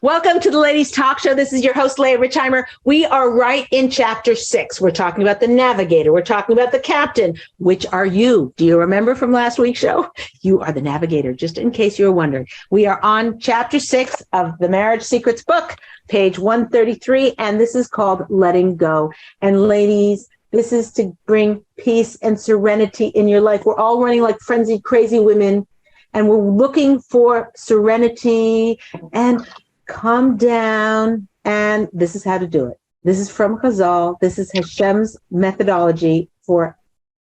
Welcome to the Ladies Talk Show. This is your host, Leah Richheimer. We are right in chapter 6. We're talking about the navigator. We're talking about the captain. Which are you? Do you remember from last week's show? You are the navigator, just in case you were wondering. We are on chapter 6 of the Marriage Secrets book, page 133, and this is called Letting Go. And ladies, this is to bring peace and serenity in your life. We're all running like frenzied, crazy women, and we're looking for serenity and calm down, and this is how to do it. This is from Chazal. This is Hashem's methodology for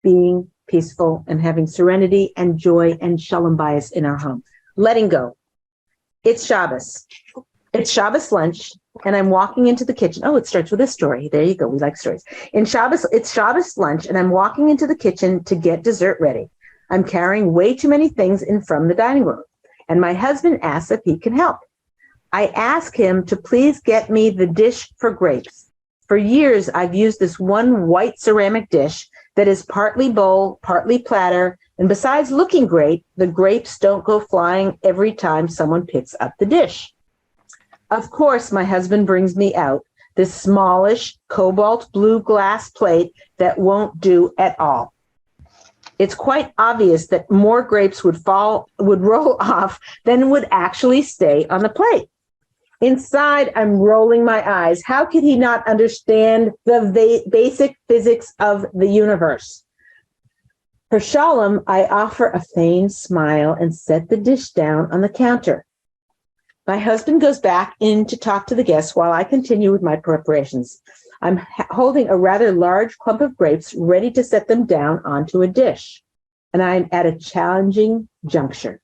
being peaceful and having serenity and joy and shalom bayis in our home. Letting go. It's Shabbos. It's Shabbos lunch, and I'm walking into the kitchen. Oh, it starts with a story. There you go. We like stories. It's Shabbos lunch, and I'm walking into the kitchen to get dessert ready. I'm carrying way too many things in from the dining room, and my husband asks if he can help. I ask him to please get me the dish for grapes. For years, I've used this one white ceramic dish that is partly bowl, partly platter, and besides looking great, the grapes don't go flying every time someone picks up the dish. Of course, my husband brings me out this smallish cobalt blue glass plate that won't do at all. It's quite obvious that more grapes would roll off than would actually stay on the plate. Inside, I'm rolling my eyes. How could he not understand the basic physics of the universe? For Shalom, I offer a feigned smile and set the dish down on the counter. My husband goes back in to talk to the guests while I continue with my preparations. I'm holding a rather large clump of grapes, ready to set them down onto a dish, and I'm at a challenging juncture.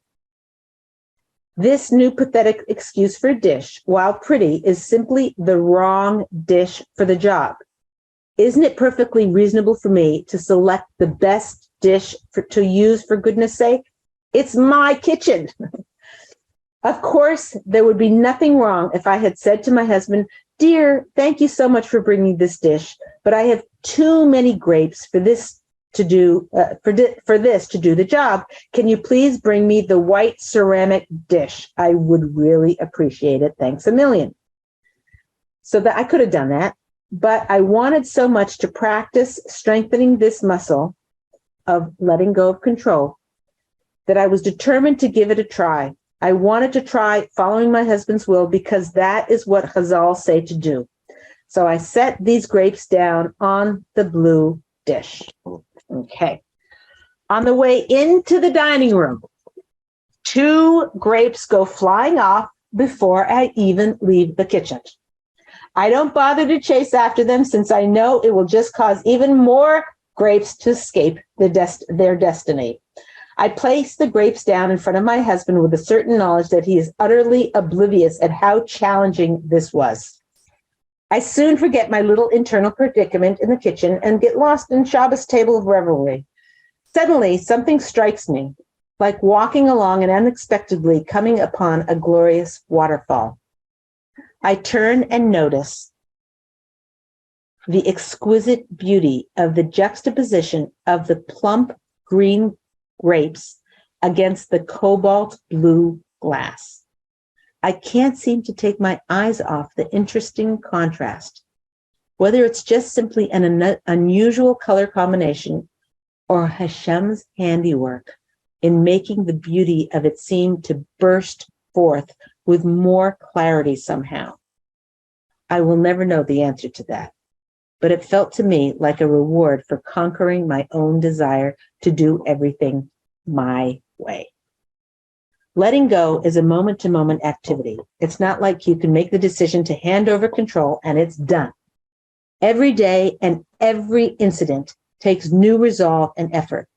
This new pathetic excuse for a dish, while pretty, is simply the wrong dish for the job. Isn't it perfectly reasonable for me to select the best dish to use, for goodness sake? It's my kitchen. Of course, there would be nothing wrong if I had said to my husband, "Dear, thank you so much for bringing this dish, but I have too many grapes for this to do the job. Can you please bring me the white ceramic dish? I would really appreciate it. Thanks a million." So that I could have done that, but I wanted so much to practice strengthening this muscle of letting go of control that I was determined to give it a try. I wanted to try following my husband's will because that is what Chazal say to do. So I set these grapes down on the blue dish. Okay. On the way into the dining room, 2 grapes go flying off before I even leave the kitchen. I don't bother to chase after them since I know it will just cause even more grapes to escape their destiny. I place the grapes down in front of my husband with a certain knowledge that he is utterly oblivious at how challenging this was. I soon forget my little internal predicament in the kitchen and get lost in Shabbos table of revelry. Suddenly, something strikes me, like walking along and unexpectedly coming upon a glorious waterfall. I turn and notice the exquisite beauty of the juxtaposition of the plump green grapes against the cobalt blue glass. I can't seem to take my eyes off the interesting contrast, whether it's just simply an unusual color combination or Hashem's handiwork in making the beauty of it seem to burst forth with more clarity somehow. I will never know the answer to that, but it felt to me like a reward for conquering my own desire to do everything my way. Letting go is a moment-to-moment activity. It's not like you can make the decision to hand over control and it's done. Every day and every incident takes new resolve and effort.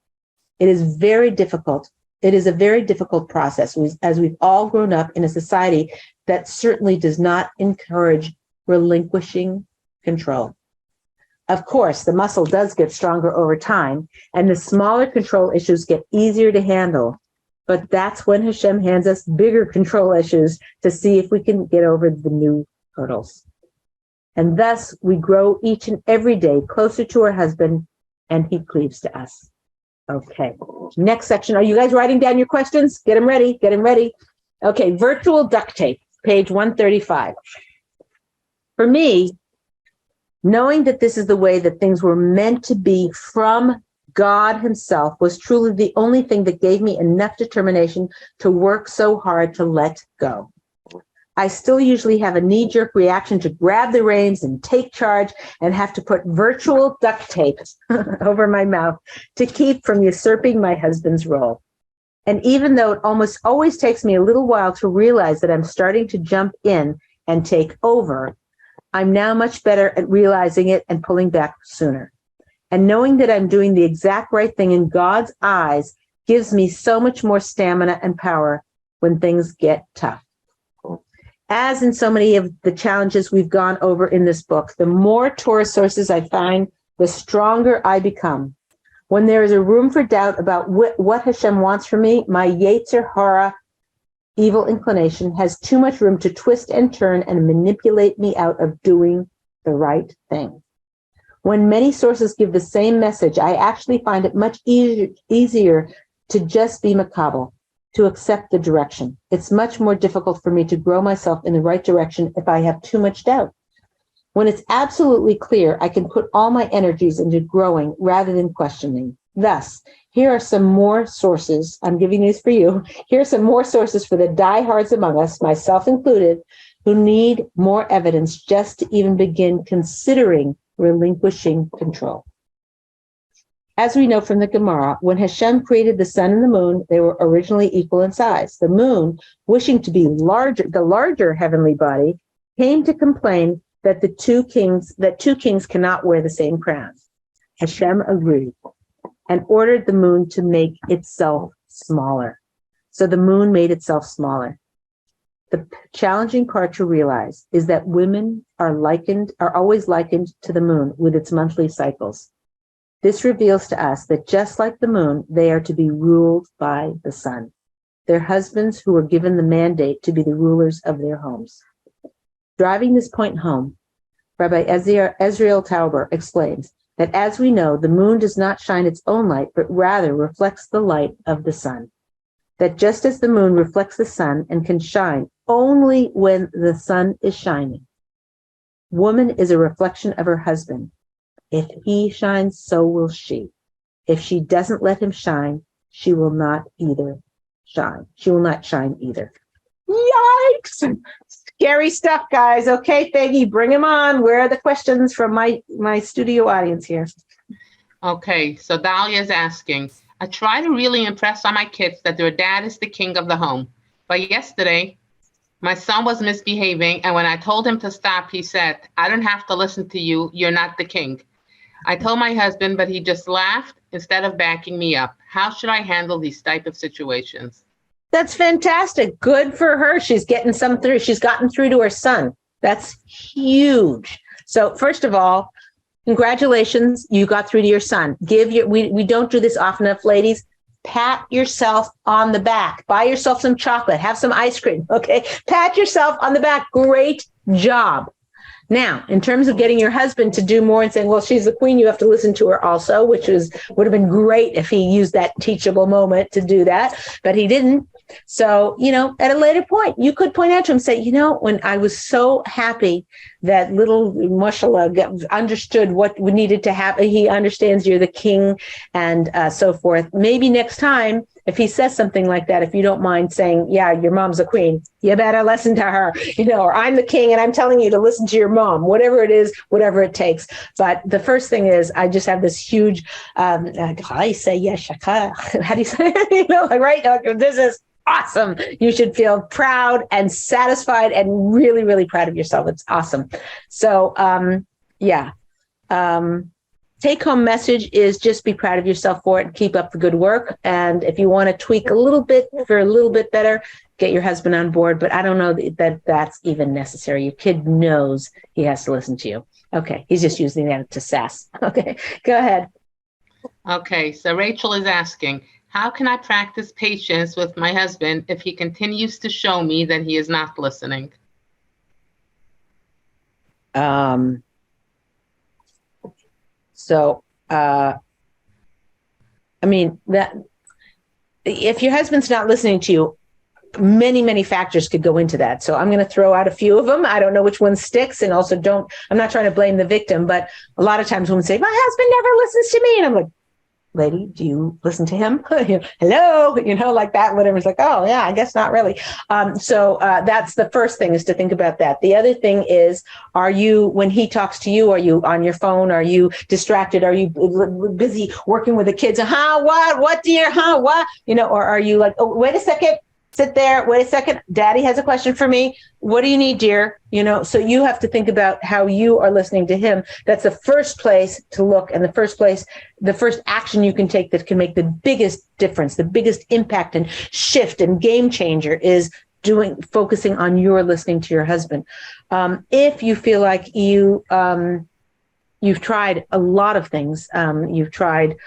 It is very difficult. It is a very difficult process as we've all grown up in a society that certainly does not encourage relinquishing control. Of course, the muscle does get stronger over time and the smaller control issues get easier to handle. But that's when Hashem hands us bigger control issues to see if we can get over the new hurdles. And thus, we grow each and every day closer to our husband, and he cleaves to us. Okay, next section. Are you guys writing down your questions? Get them ready. Okay, virtual duct tape. page 135. For me, knowing that this is the way that things were meant to be from God himself was truly the only thing that gave me enough determination to work so hard to let go. I still usually have a knee-jerk reaction to grab the reins and take charge and have to put virtual duct tape over my mouth to keep from usurping my husband's role. And even though it almost always takes me a little while to realize that I'm starting to jump in and take over, I'm now much better at realizing it and pulling back sooner. And knowing that I'm doing the exact right thing in God's eyes gives me so much more stamina and power when things get tough. As in so many of the challenges we've gone over in this book, the more Torah sources I find, the stronger I become. When there is a room for doubt about what Hashem wants from me, my Yetzer Hara, evil inclination, has too much room to twist and turn and manipulate me out of doing the right thing. When many sources give the same message, I actually find it much easier to just be makabel, to accept the direction. It's much more difficult for me to grow myself in the right direction if I have too much doubt. When it's absolutely clear, I can put all my energies into growing rather than questioning. Thus, here are some more sources. I'm giving these for you. Here are some more sources for the diehards among us, myself included, who need more evidence just to even begin considering relinquishing control. As we know from the Gemara, when Hashem created the sun and the moon, they were originally equal in size. The moon, wishing to be larger, the larger heavenly body, came to complain that two kings cannot wear the same crown. Hashem agreed and ordered the moon to make itself smaller. So the moon made itself smaller. The challenging part to realize is that women are always likened to the moon with its monthly cycles. This reveals to us that just like the moon, they are to be ruled by the sun, their husbands who were given the mandate to be the rulers of their homes. Driving this point home, Rabbi Ezriel Tauber explains that as we know, the moon does not shine its own light, but rather reflects the light of the sun. That just as the moon reflects the sun and can shine only when the sun is shining, woman is a reflection of her husband. If he shines, so will she. If she doesn't let him shine, she will not shine. She will not shine either. Yikes! Scary stuff, guys. Okay, Peggy, bring them on. Where are the questions from my studio audience here? Okay, so Dahlia is asking, I try to really impress on my kids that their dad is the king of the home. But yesterday, my son was misbehaving, and when I told him to stop, he said, I don't have to listen to you. You're not the king. I told my husband, but he just laughed instead of backing me up. How should I handle these type of situations? That's fantastic. Good for her. She's getting some through. She's gotten through to her son. That's huge. So first of all, congratulations. You got through to your son. We don't do this often enough, ladies. Pat yourself on the back. Buy yourself some chocolate. Have some ice cream. Okay. Pat yourself on the back. Great job. Now, in terms of getting your husband to do more and saying, well, she's the queen, you have to listen to her also, which would have been great if he used that teachable moment to do that, but he didn't. So, at a later point, you could point out to him, say, when I was so happy that little Moshe understood what we needed to happen, he understands you're the king and so forth. Maybe next time, if he says something like that, if you don't mind saying, yeah, your mom's a queen, you better listen to her, or I'm the king and I'm telling you to listen to your mom, whatever it is, whatever it takes. But the first thing is, I just have this huge, I say, yes, how do you say, right? This is awesome. You should feel proud and satisfied and really, really proud of yourself. It's awesome. So, take home message is just be proud of yourself for it and keep up the good work. And if you want to tweak a little bit for a little bit better, get your husband on board. But I don't know that that's even necessary. Your kid knows he has to listen to you. Okay. He's just using that to sass. Okay. Go ahead. Okay. So Rachel is asking, how can I practice patience with my husband if he continues to show me that he is not listening? So, that if your husband's not listening to you, many, many factors could go into that. So I'm going to throw out a few of them. I don't know which one sticks. And also I'm not trying to blame the victim, but a lot of times women say, my husband never listens to me. And I'm like, lady, do you listen to him? Hello, like that, whatever. It's like, oh yeah, I guess not really. So that's the first thing, is to think about that. The other thing is, when he talks to you, are you on your phone? Are you distracted? Are you busy working with the kids? What, dear? What? Or are you like, oh, wait a second, sit there, wait a second, daddy has a question for me. What do you need, dear? So you have to think about how you are listening to him. That's the first place to look, and the first action you can take that can make the biggest difference, the biggest impact and shift and game changer, is focusing on your listening to your husband. If you feel like you've tried a lot of things, you've tried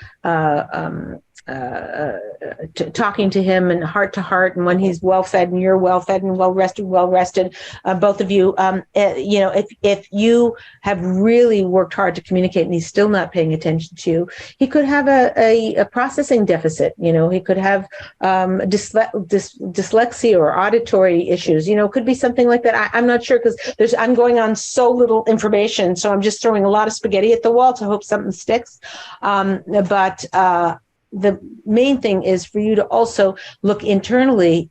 talking to him and heart to heart, and when he's well fed and you're well fed and well rested, both of you, if you have really worked hard to communicate and he's still not paying attention to you, he could have a processing deficit. He could have dyslexia or auditory issues. It could be something like that. I'm not sure, because I'm going on so little information, so I'm just throwing a lot of spaghetti at the wall to hope something sticks. But the main thing is for you to also look internally.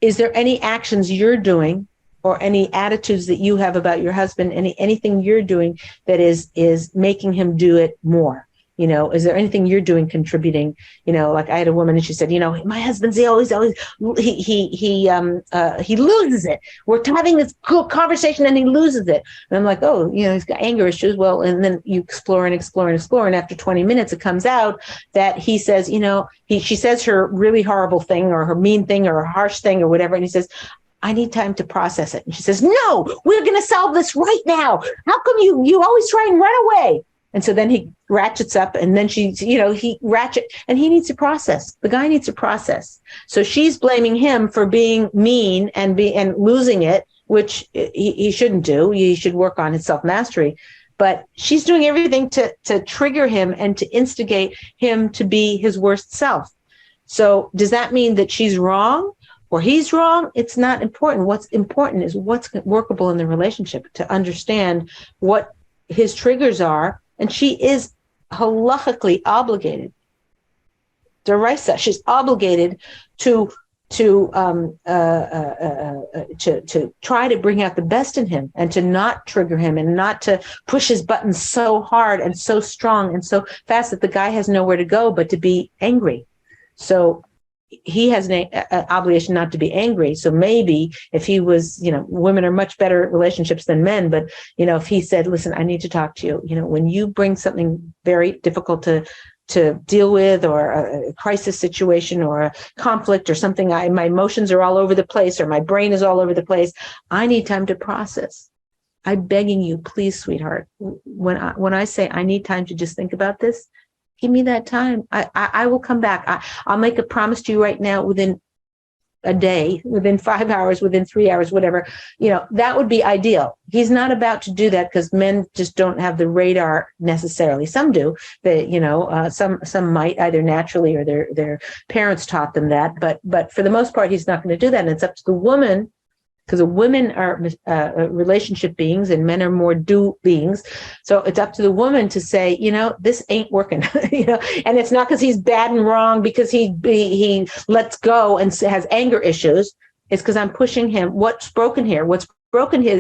Is there any actions you're doing, or any attitudes that you have about your husband, anything you're doing that is making him do it more? Is there anything you're doing contributing? Like I had a woman and she said, my husband's he loses it. We're having this cool conversation and he loses it. And I'm like, oh, he's got anger issues. Well, and then you explore. And after 20 minutes, it comes out that he says, she says her really horrible thing or her mean thing or her harsh thing or whatever. And he says, I need time to process it. And she says, no, we're going to solve this right now. How come you always try and run away? And so then he ratchets up, and then he ratchet, and he needs to process. The guy needs to process. So she's blaming him for being mean and losing it, which he shouldn't do. He should work on his self-mastery. But she's doing everything to trigger him and to instigate him to be his worst self. So does that mean that she's wrong or he's wrong? It's not important. What's important is what's workable in the relationship, to understand what his triggers are. And she is halachically obligated, Deraisa, she's obligated to try to bring out the best in him, and to not trigger him, and not to push his buttons so hard and so strong and so fast that the guy has nowhere to go but to be angry. So he has an obligation not to be angry. So maybe if he was, women are much better at relationships than men, but, if he said, listen, I need to talk to you, when you bring something very difficult to deal with, or a crisis situation or a conflict or something, my emotions are all over the place, or my brain is all over the place. I need time to process. I'm begging you, please, sweetheart. When I say I need time to just think about this, give me that time. I will come back. I'll make a promise to you right now, within a day, within 5 hours, within 3 hours, whatever, that would be ideal. He's not about to do that, because men just don't have the radar necessarily. Some do. Some might, either naturally or their parents taught them that. But for the most part, he's not going to do that. And it's up to the woman, because women are relationship beings and men are more do beings. So it's up to the woman to say, this ain't working, and it's not because he's bad and wrong, because he lets go and has anger issues. It's because I'm pushing him. What's broken here?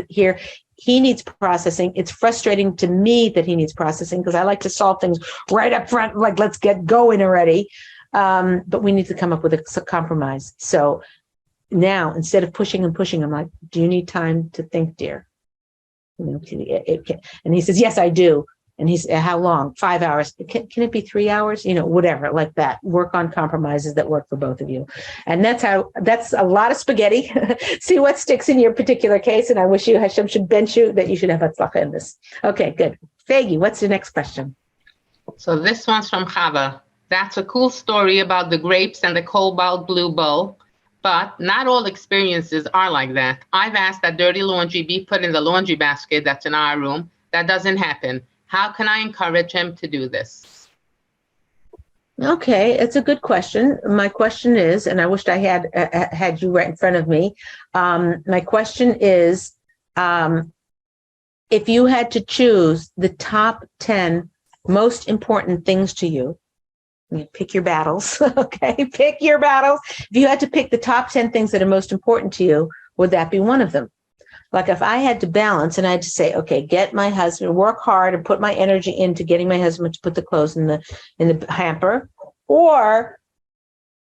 Here, he needs processing. It's frustrating to me that he needs processing, because I like to solve things right up front, like let's get going already. But we need to come up with a compromise. So now, instead of pushing, I'm like, do you need time to think, dear? And he says, yes, I do. And he's, how long? 5 hours. Can it be 3 hours? Whatever, like that. Work on compromises that work for both of you. And that's a lot of spaghetti. See what sticks in your particular case. And I wish you, Hashem should bench you, that you should have hatzlacha in this. Okay, good. Fagi, what's the next question? So this one's from Chava. That's a cool story about the grapes and the cobalt blue bowl. But not all experiences are like that. I've asked that dirty laundry be put in the laundry basket that's in our room. That doesn't happen. How can I encourage him to do this? Okay, it's a good question. My question is, and I wished I had you right in front of me. My question is, if you had to choose the top 10 most important things to you, pick your battles, okay? Pick your battles. If you had to pick the top 10 things that are most important to you, would that be one of them? Like if I had to balance and I had to say, okay, get my husband, work hard and put my energy into getting my husband to put the clothes in the hamper, or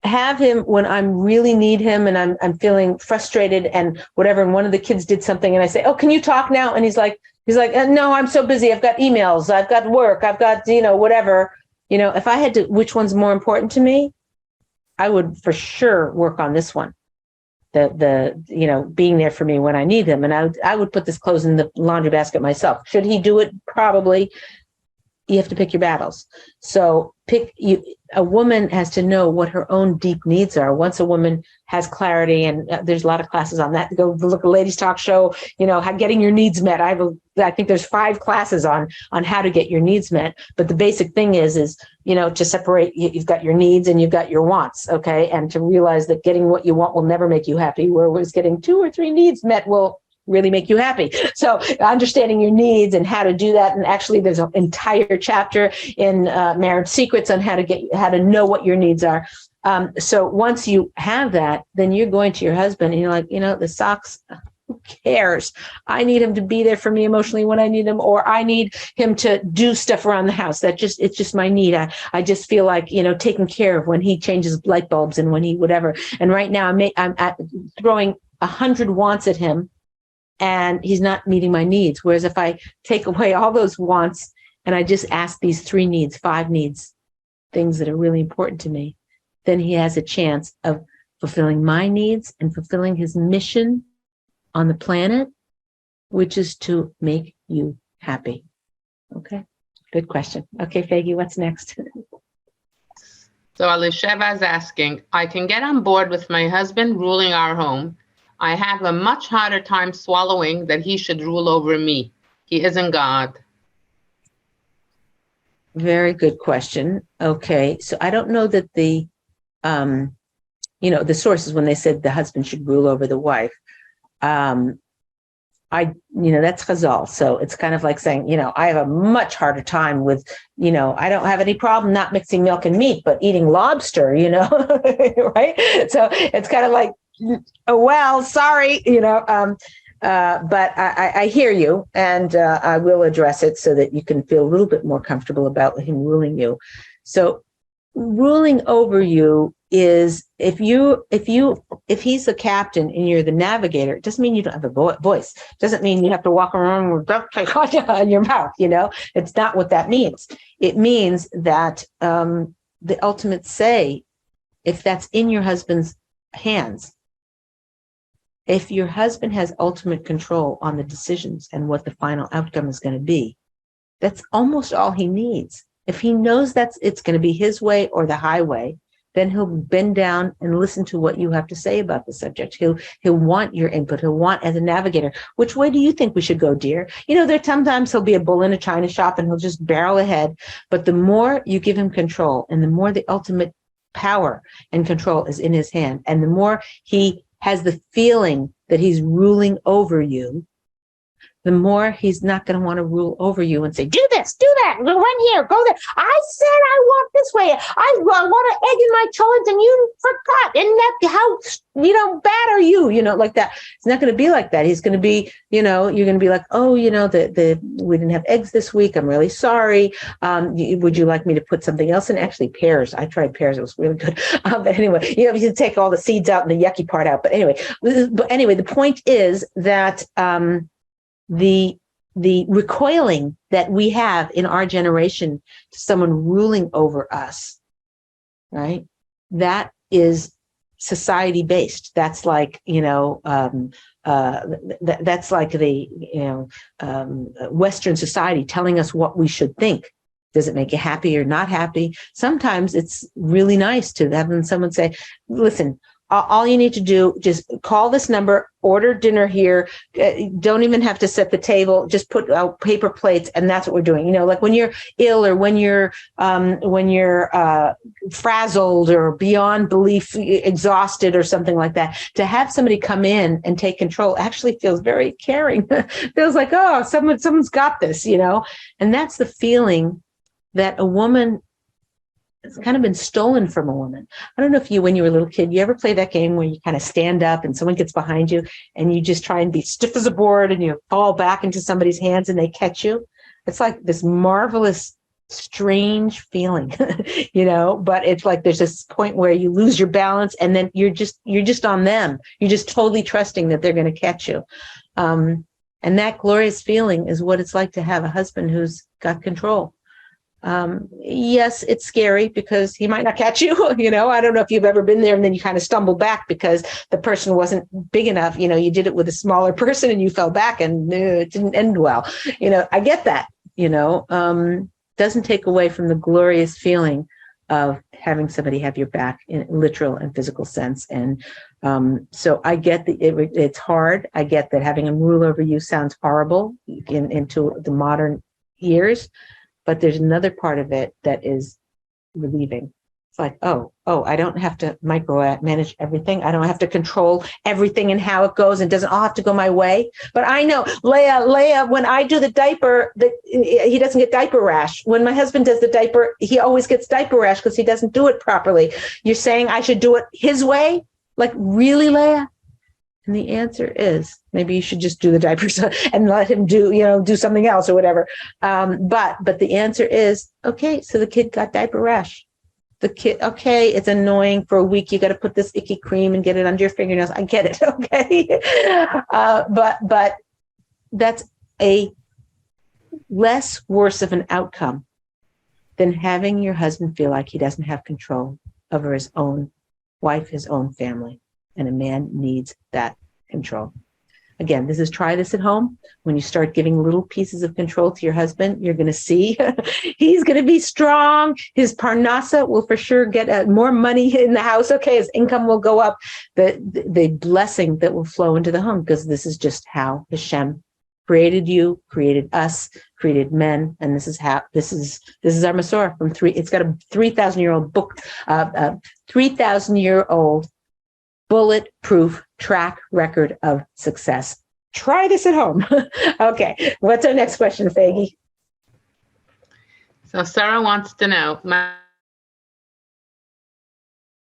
have him when I really need him and I'm feeling frustrated and whatever. And one of the kids did something and I say, oh, can you talk now? And he's like, no, I'm so busy. I've got emails, I've got work, I've got, whatever. If I had to, which one's more important to me? I would for sure work on this one. Being there for me when I need him. And I would put this clothes in the laundry basket myself. Should he do it? Probably. You have to pick your battles. So a woman has to know what her own deep needs are. Once a woman has clarity, and there's a lot of classes on that. Go look at Ladies Talk Show, how getting your needs met. I think there's 5 classes on how to get your needs met. But the basic thing is to separate, you've got your needs and you've got your wants. Okay. And to realize that getting what you want will never make you happy, whereas getting 2 or 3 needs met will really make you happy. So understanding your needs and how to do that. And actually there's an entire chapter in Marriage Secrets on how to know what your needs are. So once you have that, then you're going to your husband and you're like, the socks, who cares? I need him to be there for me emotionally when I need him, or I need him to do stuff around the house. It's just my need. I just feel like, taken care of when he changes light bulbs and when he, whatever. And right now I'm throwing 100 wants at him, and he's not meeting my needs. Whereas if I take away all those wants and I just ask these 3 needs, 5 needs, things that are really important to me, then he has a chance of fulfilling my needs and fulfilling his mission on the planet, which is to make you happy. Okay, good question. Okay, Faggy, what's next? So Elisheva is asking, I can get on board with my husband ruling our home. I have a much harder time swallowing that he should rule over me. He isn't God. Very good question. Okay, so I don't know that the sources when they said the husband should rule over the wife. That's Chazal. So it's kind of like saying, I have a much harder time with, I don't have any problem not mixing milk and meat, but eating lobster, right? So it's kind of like, oh, well, sorry, but I hear you, and I will address it so that you can feel a little bit more comfortable about him ruling you. So ruling over you is if he's the captain and you're the navigator, it doesn't mean you don't have a voice. It doesn't mean you have to walk around with duct tape on your mouth. It's not what that means. It means that the ultimate say, if that's in your husband's hands, if your husband has ultimate control on the decisions and what the final outcome is going to be, that's almost all he needs. If he knows it's going to be his way or the highway, then he'll bend down and listen to what you have to say about the subject. He'll want your input. He'll want, as a navigator, which way do you think we should go, dear? There sometimes he'll be a bull in a china shop and he'll just barrel ahead. But the more you give him control and the more the ultimate power and control is in his hand, and the more he has the feeling that he's ruling over you, the more he's not going to want to rule over you and say, do this, do that, go run here, go there. I said I want this way. I want an egg in my toilet and you forgot. And that how, bad are you? Like that. It's not going to be like that. He's going to be, you're going to be like, oh, we didn't have eggs this week. I'm really sorry. Would you like me to put something else in? Actually, pears. I tried pears. It was really good. But anyway, you take all the seeds out and the yucky part out. But anyway, the point is that, the recoiling that we have in our generation to someone ruling over us, right? That is society based. That's like, that's like the, Western society telling us what we should think. Does it make you happy or not happy? Sometimes it's really nice to have someone say, listen, all you need to do, just call this number, order dinner here. Don't even have to set the table. Just put out paper plates, and that's what we're doing. Like when you're ill or when you're frazzled or beyond belief, exhausted or something like that, to have somebody come in and take control actually feels very caring. Feels like, oh, someone's got this, and that's the feeling that a woman. It's kind of been stolen from a woman. I don't know if when you were a little kid, you ever play that game where you kind of stand up and someone gets behind you and you just try and be stiff as a board and you fall back into somebody's hands and they catch you. It's like this marvelous, strange feeling, but it's like there's this point where you lose your balance and then you're just on them. You're just totally trusting that they're going to catch you. And that glorious feeling is what it's like to have a husband who's got control. Yes, it's scary because he might not catch you. I don't know if you've ever been there and then you kind of stumble back because the person wasn't big enough. You did it with a smaller person and you fell back and it didn't end well. I get that, doesn't take away from the glorious feeling of having somebody have your back in literal and physical sense. And so I get that it's hard. I get that having him rule over you sounds horrible into the modern years. But there's another part of it that is relieving. It's like, oh, I don't have to micromanage everything. I don't have to control everything and how it goes. It doesn't all have to go my way. But I know, Leah, when I do the diaper, he doesn't get diaper rash. When my husband does the diaper, he always gets diaper rash because he doesn't do it properly. You're saying I should do it his way? Like, really, Leah? And the answer is maybe you should just do the diapers and let him do something else or whatever. But the answer is, okay, so the kid got diaper rash. The kid, okay, it's annoying for a week. You got to put this icky cream and get it under your fingernails. I get it. Okay. But that's a less worse of an outcome than having your husband feel like he doesn't have control over his own wife, his own family. And a man needs that control. Again, try this at home. When you start giving little pieces of control to your husband, you're going to see he's going to be strong. His parnasa will for sure get more money in the house. Okay, his income will go up. The blessing that will flow into the home, because this is just how Hashem created you, created us, created men, and this is our Masorah from It's got a 3,000-year-old book, 3,000-year-old bulletproof track record of success. Try this at home. Okay, what's our next question, Faggy? So Sarah wants to know, my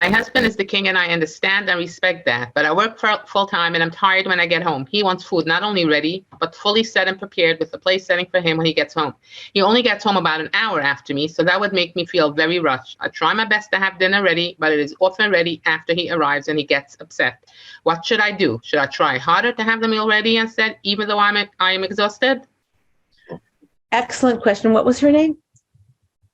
husband is the king and I understand and respect that, but I work full time and I'm tired when I get home. He wants food not only ready, but fully set and prepared with the place setting for him when he gets home. He only gets home about an hour after me, so that would make me feel very rushed. I try my best to have dinner ready, but it is often ready after he arrives and he gets upset. What should I do? Should I try harder to have the meal ready instead, even though I am exhausted? Excellent question. What was her name?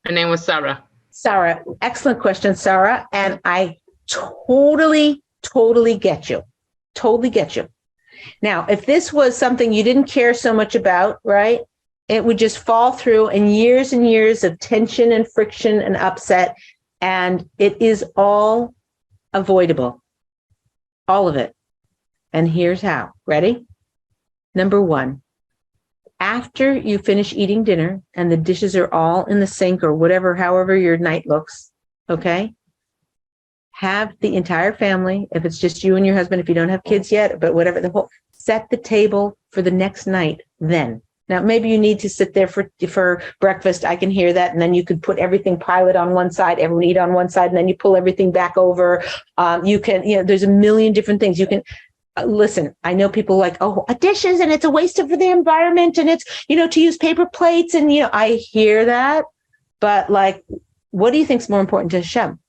Her name was Sarah. Sarah, excellent question, Sarah. And I totally get you. Totally get you. Now, if this was something you didn't care so much about, right, it would just fall through and years of tension and friction and upset. And it is all avoidable. All of it. And here's how. Ready? Number one. After you finish eating dinner and the dishes are all in the sink or whatever, however your night looks, okay, have the entire family, if it's just you and your husband, if you don't have kids yet, but whatever, set the table for the next night then. Now, maybe you need to sit there for breakfast. I can hear that. And then you could put everything, pile it on one side, everyone eat on one side, and then you pull everything back over. You can, there's a million different things you can. Listen, I know people like, dishes and it's a waste of the environment and it's, to use paper plates. And, I hear that. But like, what do you think is more important to Hashem?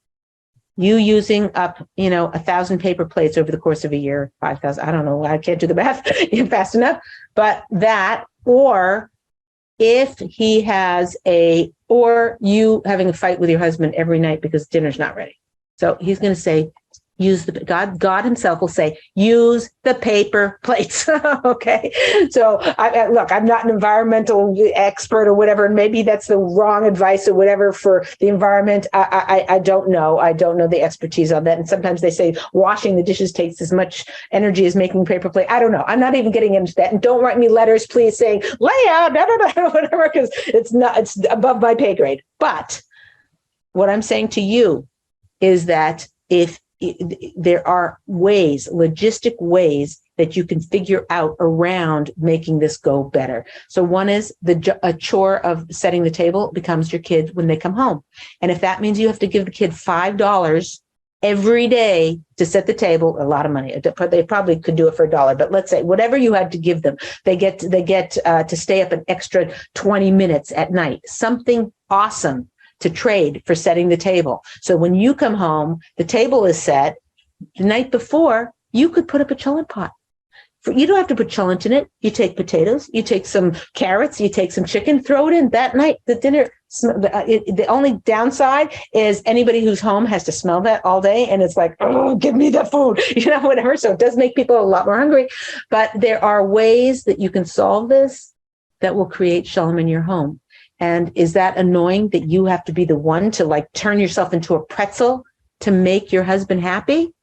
You using up, 1,000 paper plates over the course of a year, 5,000, I don't know, I can't do the math fast enough. But that, or if he has or you having a fight with your husband every night because dinner's not ready. So he's going to say, use the God himself will say, use the paper plates. Okay. So look, I'm not an environmental expert or whatever, and maybe that's the wrong advice or whatever for the environment. I don't know. I don't know the expertise on that. And sometimes they say washing the dishes takes as much energy as making paper plate. I don't know. I'm not even getting into that. And don't write me letters, please, saying, Leah, whatever, because it's above my pay grade. But what I'm saying to you is that if there are ways, logistic ways that you can figure out around making this go better. So one is a chore of setting the table becomes your kid when they come home. And if that means you have to give the kid $5 every day to set the table, a lot of money. They probably could do it for $1, but let's say whatever you had to give them, they get to stay up an extra 20 minutes at night. Something awesome to trade for setting the table. So when you come home, the table is set. The night before, you could put up a cholent pot. You don't have to put cholent in it. You take potatoes, you take some carrots, you take some chicken, throw it in that night. The dinner, the only downside is anybody who's home has to smell that all day. And it's like, oh, give me the food, whatever. So it does make people a lot more hungry. But there are ways that you can solve this that will create shalom in your home. And is that annoying that you have to be the one to turn yourself into a pretzel to make your husband happy?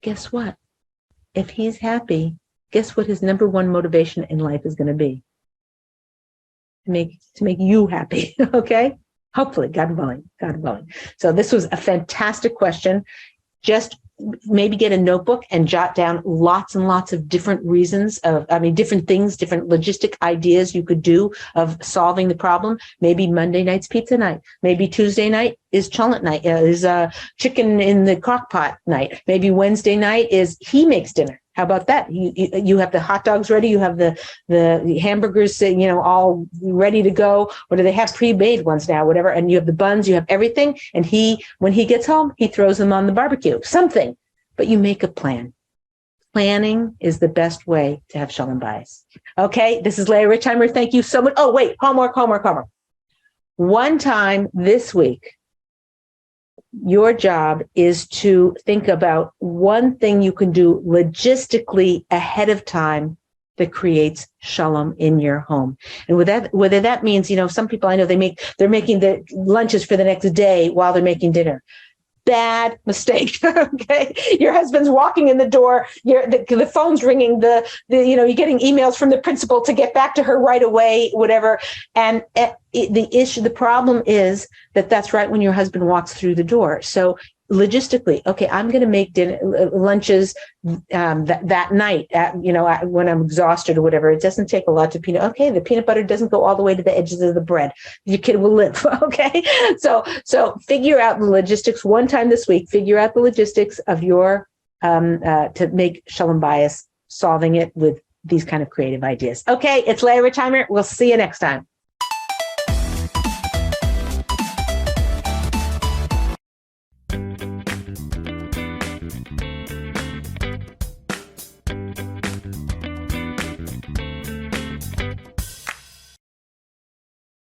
Guess what? If he's happy, guess what his number one motivation in life is going to be? To make you happy. Okay? Hopefully, God willing. So this was a fantastic question. Just maybe get a notebook and jot down lots and lots of different reasons different things, different logistic ideas you could do of solving the problem. Maybe Monday night's pizza night. Maybe Tuesday night is cholent night, is chicken in the crock pot night. Maybe Wednesday night is he makes dinner. How about that? You have the hot dogs ready. You have the hamburgers, all ready to go. Or do they have pre-made ones now? Whatever. And you have the buns. You have everything. And when he gets home, he throws them on the barbecue. Something. But you make a plan. Planning is the best way to have shalom bayis. Okay. This is Leah Richheimer. Thank you so much. Oh wait, homework. One time this week, your job is to think about one thing you can do logistically ahead of time that creates shalom in your home. And whether that means, some people I know they're making the lunches for the next day while they're making dinner. Bad mistake. Okay, your husband's walking in the door. The phone's ringing. You're getting emails from the principal to get back to her right away. Whatever. And the problem is that's right when your husband walks through the door. So logistically, okay, I'm going to make lunches that night. When I'm exhausted or whatever, it doesn't take a lot to peanut. Okay, the peanut butter doesn't go all the way to the edges of the bread. Your kid will live. Okay, so figure out the logistics one time this week. Figure out the logistics of your to make shalom bayis, solving it with these kind of creative ideas. Okay, it's Leah Richheimer. We'll see you next time.